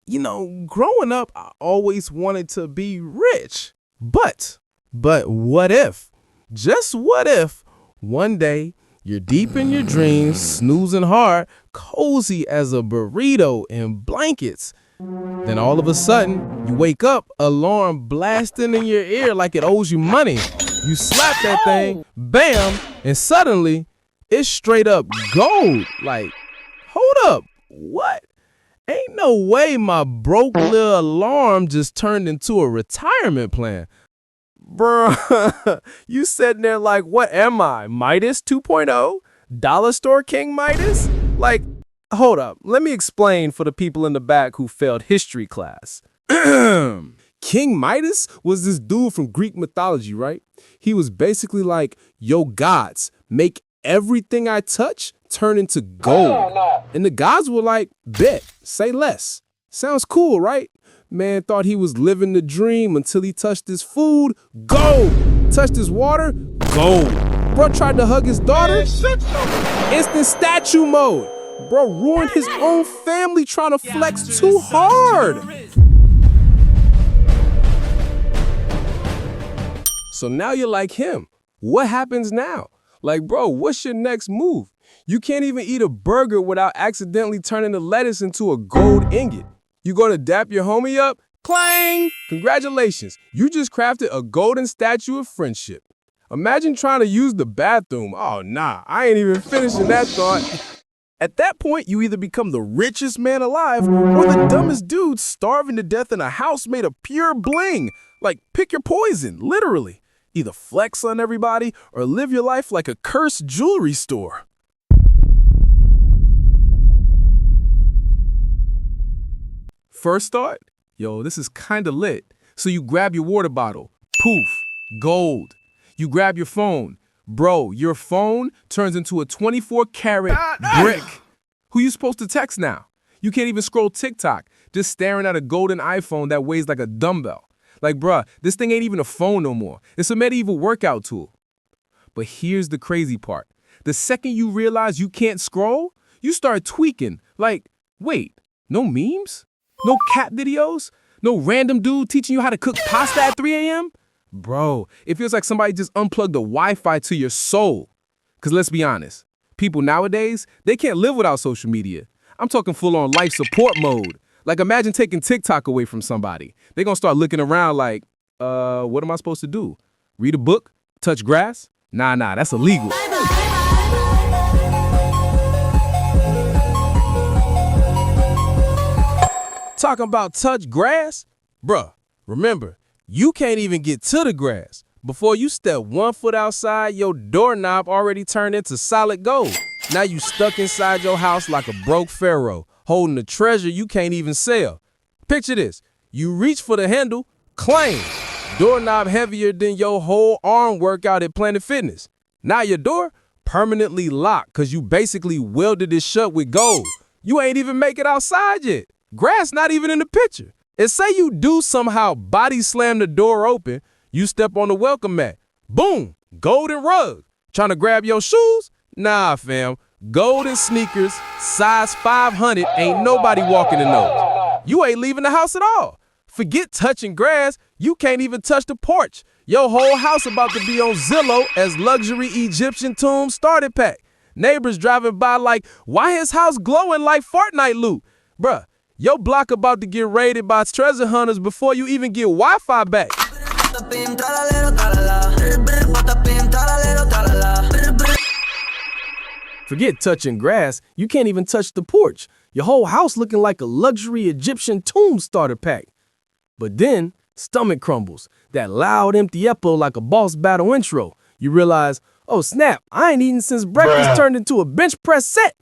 Growing up, I always wanted to be rich. But what if, just what if, one day you're deep in your dreams, snoozing hard, cozy as a burrito in blankets. Then all of a sudden, you wake up, alarm blasting in your ear like it owes you money. You slap that thing, bam, and suddenly it's straight up gold. Like, hold up, what? Ain't no way my broke little alarm just turned into a retirement plan. Bruh, you sitting there like, what am I, Midas 2.0? Dollar store king Midas? Like, hold up, let me explain for the people in the back who failed history class. King Midas was this dude from Greek mythology, right? He was basically like, yo, gods, make everything I touch turn into gold. And the gods were like, bet, say less. Sounds cool, right? Man thought he was living the dream until he touched his food, gold. Touched his water, gold. Bro tried to hug his daughter, instant statue mode. Bro ruined his own family trying to flex too hard. So now you're like him. What happens now? Like, bro, what's your next move? You can't even eat a burger without accidentally turning the lettuce into a gold ingot. You gonna dap your homie up? Clang! Congratulations, you just crafted a golden statue of friendship. Imagine trying to use the bathroom. Oh, nah, I ain't even finishing that thought. At that point, you either become the richest man alive or the dumbest dude starving to death in a house made of pure bling. Like, pick your poison, literally. Either flex on everybody or live your life like a cursed jewelry store. First thought, yo, this is kinda lit. So you grab your water bottle, poof, gold. You grab your phone. Bro, your phone turns into a 24-karat brick. Who you supposed to text now? You can't even scroll TikTok, just staring at a golden iPhone that weighs like a dumbbell. Like, bruh, this thing ain't even a phone no more. It's a medieval workout tool. But here's the crazy part. The second you realize you can't scroll, you start tweaking. Like, wait, no memes? No cat videos? No random dude teaching you how to cook pasta at 3 a.m.? Bro, it feels like somebody just unplugged the Wi-Fi to your soul. Because let's be honest, people nowadays, they can't live without social media. I'm talking full-on life support mode. Like, imagine taking TikTok away from somebody. They're gonna start looking around like, what am I supposed to do? Read a book? Touch grass? Nah, that's illegal. Talking about touch grass? Bruh, remember, you can't even get to the grass. Before you step 1 foot outside, your doorknob already turned into solid gold. Now you stuck inside your house like a broke pharaoh, holding a treasure you can't even sell. Picture this. You reach for the handle, clang. Doorknob heavier than your whole arm workout at Planet Fitness. Now your door permanently locked because you basically welded it shut with gold. You ain't even make it outside yet. Grass not even in the picture. And say you do somehow body slam the door open, you step on the welcome mat. Boom, golden rug. Trying to grab your shoes? Nah, fam. Golden sneakers, size 500, ain't nobody walking in those. You ain't leaving the house at all. Forget touching grass, you can't even touch the porch. Your whole house about to be on Zillow as luxury Egyptian tomb starter pack. Neighbors driving by like, why his house glowing like Fortnite loot? Bruh, your block about to get raided by treasure hunters before you even get Wi-Fi back. Forget touching grass, you can't even touch the porch. Your whole house looking like a luxury Egyptian tomb starter pack. But then, stomach crumbles. That loud, empty echo like a boss battle intro. You realize, oh snap, I ain't eaten since breakfast turned into a bench press set.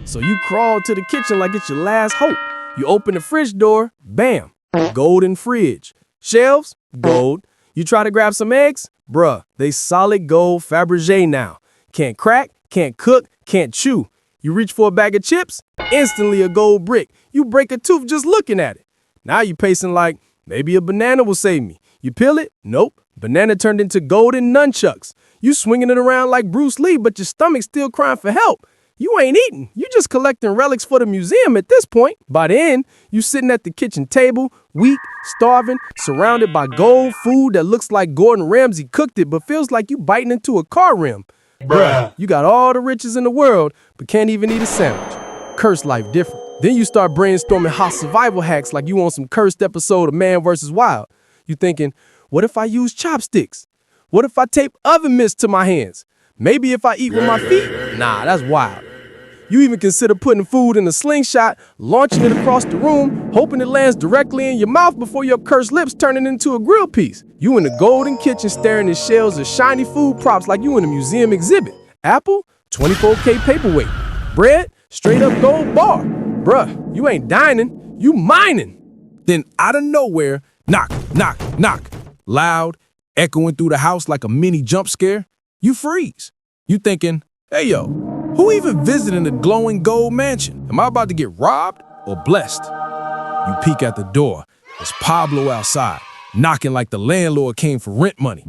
So you crawl to the kitchen like it's your last hope. You open the fridge door, bam, golden fridge. Shelves, gold. You try to grab some eggs? Bruh, they solid gold Fabergé now. Can't crack, can't cook, can't chew. You reach for a bag of chips? Instantly a gold brick. You break a tooth just looking at it. Now you pacing like, maybe a banana will save me. You peel it? Nope. Banana turned into golden nunchucks. You swinging it around like Bruce Lee, but your stomach's still crying for help. You ain't eating. You just collecting relics for the museum at this point. By the end, you sitting at the kitchen table, weak, starving, surrounded by gold food that looks like Gordon Ramsay cooked it but feels like you biting into a car rim. Bruh, you got all the riches in the world but can't even eat a sandwich. Cursed life different. Then you start brainstorming hot survival hacks like you on some cursed episode of Man vs. Wild. You thinking, what if I use chopsticks? What if I tape oven mitts to my hands? Maybe if I eat with my feet? Nah, that's wild. You even consider putting food in a slingshot, launching it across the room, hoping it lands directly in your mouth before your cursed lips turn it into a grill piece. You in the golden kitchen staring at shelves of shiny food props like you in a museum exhibit. Apple, 24K paperweight. Bread, straight up gold bar. Bruh, you ain't dining, you mining. Then out of nowhere, knock, knock, knock. Loud, echoing through the house like a mini jump scare. You freeze. You thinking, hey yo, who even visited the glowing gold mansion? Am I about to get robbed or blessed? You peek at the door. It's Pablo outside, knocking like the landlord came for rent money.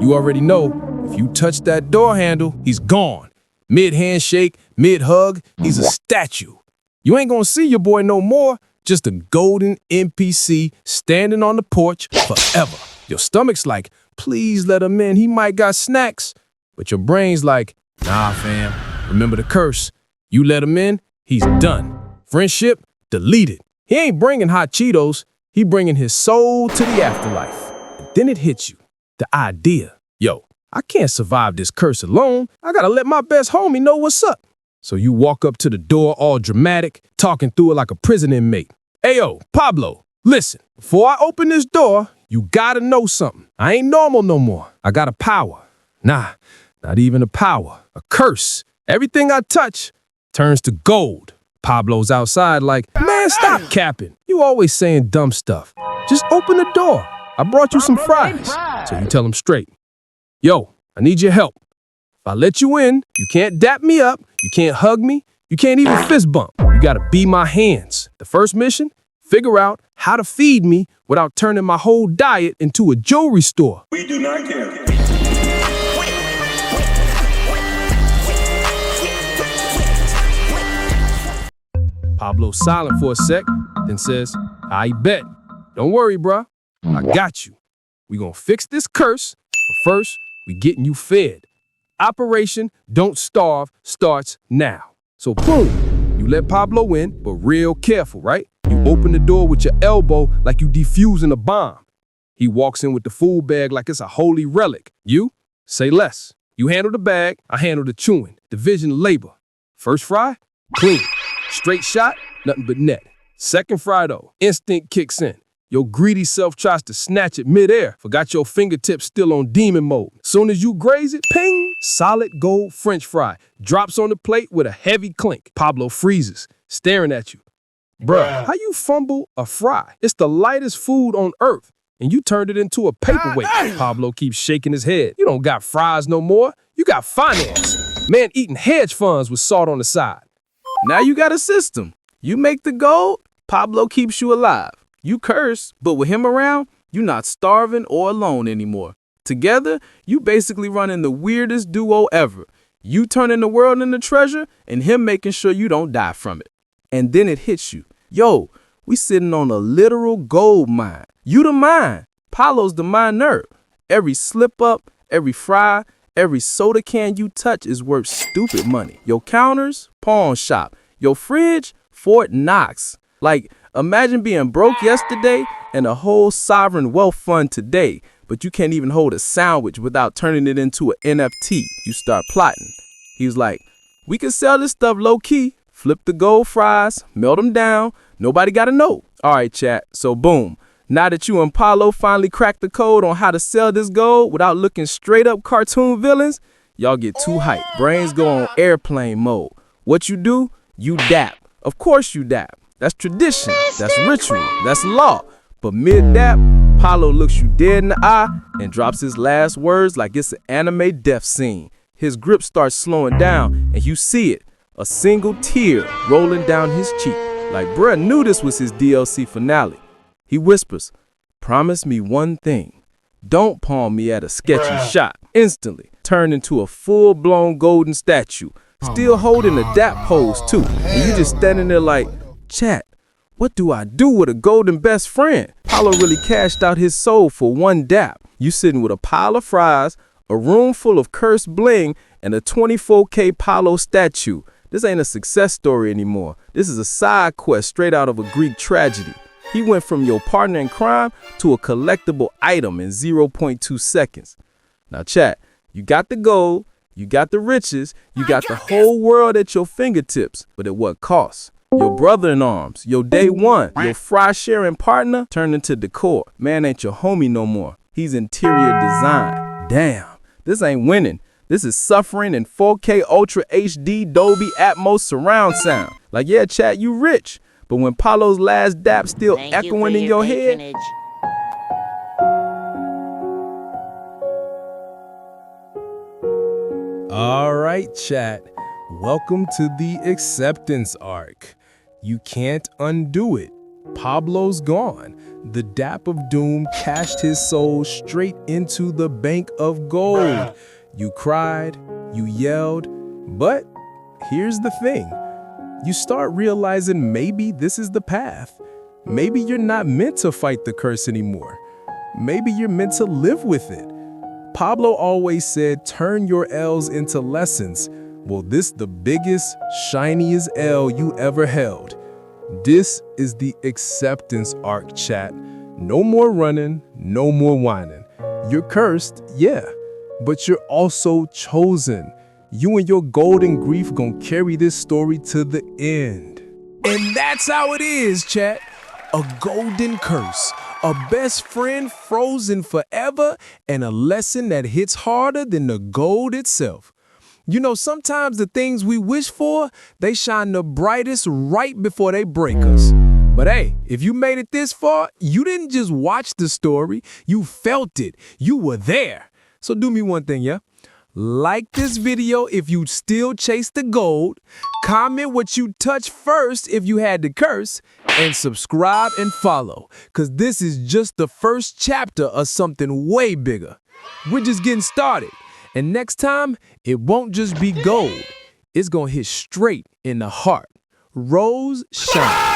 You already know, if you touch that door handle, he's gone. Mid-handshake, mid-hug, he's a statue. You ain't gonna see your boy no more, just a golden NPC standing on the porch forever. Your stomach's like, please let him in, he might got snacks. But your brain's like, nah fam, remember the curse. You let him in, he's done. Friendship, deleted. He ain't bringing hot Cheetos, he bringing his soul to the afterlife. And then it hits you, the idea. Yo, I can't survive this curse alone. I gotta let my best homie know what's up. So you walk up to the door all dramatic, talking through it like a prison inmate. Ayo, Pablo, listen, before I open this door, you gotta know something. I ain't normal no more. I got a power. Nah, not even a power, a curse. Everything I touch turns to gold. Pablo's outside like, man, stop capping. You always saying dumb stuff. Just open the door. I brought you some fries. So you tell him straight. Yo, I need your help. If I let you in, you can't dap me up, you can't hug me, you can't even fist bump. You gotta be my hands. The first mission, figure out how to feed me without turning my whole diet into a jewelry store. We do not care. Pablo's silent for a sec, then says, I bet. Don't worry, bruh. I got you. We gonna fix this curse, but first, we getting you fed. Operation Don't Starve starts now. So boom, you let Pablo in, but real careful, right? You open the door with your elbow like you defusing a bomb. He walks in with the food bag like it's a holy relic. You, say less. You handle the bag, I handle the chewing. Division of labor. First fry, clean. Straight shot, nothing but net. Second fry though, instinct kicks in. Your greedy self tries to snatch it midair. Forgot your fingertips still on demon mode. Soon as you graze it, ping, solid gold French fry. Drops on the plate with a heavy clink. Pablo freezes, staring at you. Bruh, how you fumble a fry? It's the lightest food on earth, and you turned it into a paperweight. Pablo keeps shaking his head. You don't got fries no more. You got finance. Man eating hedge funds with salt on the side. Now you got a system. You make the gold, Pablo keeps you alive. You curse, but with him around, you're not starving or alone anymore. Together, you basically running the weirdest duo ever. You turning the world into treasure, and him making sure you don't die from it. And then it hits you. Yo, we sitting on a literal gold mine. You the mine. Pablo's the miner. Every slip up, every fry, every soda can you touch is worth stupid money. Your counters, pawn shop. Your fridge, Fort Knox. Like, imagine being broke yesterday and a whole sovereign wealth fund today, but you can't even hold a sandwich without turning it into an NFT. You start plotting. He was like, we can sell this stuff low-key, flip the gold fries, melt them down, nobody gotta know. All right, chat, so boom. Now that you and Pablo finally cracked the code on how to sell this gold without looking straight up cartoon villains, y'all get too hyped. Brains go on airplane mode. What you do? You dap. Of course you dap. That's tradition, that's ritual, that's law. But mid-dap, Pablo looks you dead in the eye and drops his last words like it's an anime death scene. His grip starts slowing down and you see it, a single tear rolling down his cheek. Like bruh knew this was his DLC finale. He whispers, promise me one thing. Don't palm me at a sketchy shot. Instantly, turn into a full-blown golden statue. still holding a dap pose too. And you just standing there like, chat, what do I do with a golden best friend? Paulo really cashed out his soul for one dap. You sitting with a pile of fries, a room full of cursed bling, and a 24K Paulo statue. This ain't a success story anymore. This is a side quest straight out of a Greek tragedy. He went from your partner in crime to a collectible item in 0.2 seconds. Now, chat, you got the gold, you got the riches, you got the whole world at your fingertips, but at what cost? Your brother in arms, your day one, your fry sharing partner turned into decor. Man ain't your homie no more. He's interior design. Damn, this ain't winning. This is suffering in 4K Ultra HD Dolby Atmos surround sound. Like, yeah, chat, you rich. But when Paulo's last dap still echoing in your head. All right, chat. Welcome to the acceptance arc. You can't undo it. Pablo's gone. The dap of doom cashed his soul straight into the bank of gold. You cried, you yelled, but here's the thing. You start realizing maybe this is the path. Maybe you're not meant to fight the curse anymore. Maybe you're meant to live with it. Pablo always said, turn your L's into lessons. Well, this the biggest, shiniest L you ever held. This is the acceptance arc, chat. No more running, no more whining. You're cursed, yeah, but you're also chosen. You and your golden grief gonna carry this story to the end. And that's how it is, chat. A golden curse, a best friend frozen forever, and a lesson that hits harder than the gold itself. You know, sometimes the things we wish for, they shine the brightest right before they break us. But hey, if you made it this far, you didn't just watch the story, you felt it. You were there. So do me one thing, yeah? Like this video if you still chase the gold, comment what you touched first if you had the curse, and subscribe and follow, because this is just the first chapter of something way bigger. We're just getting started, and next time, it won't just be gold. It's gonna hit straight in the heart. Rose shine.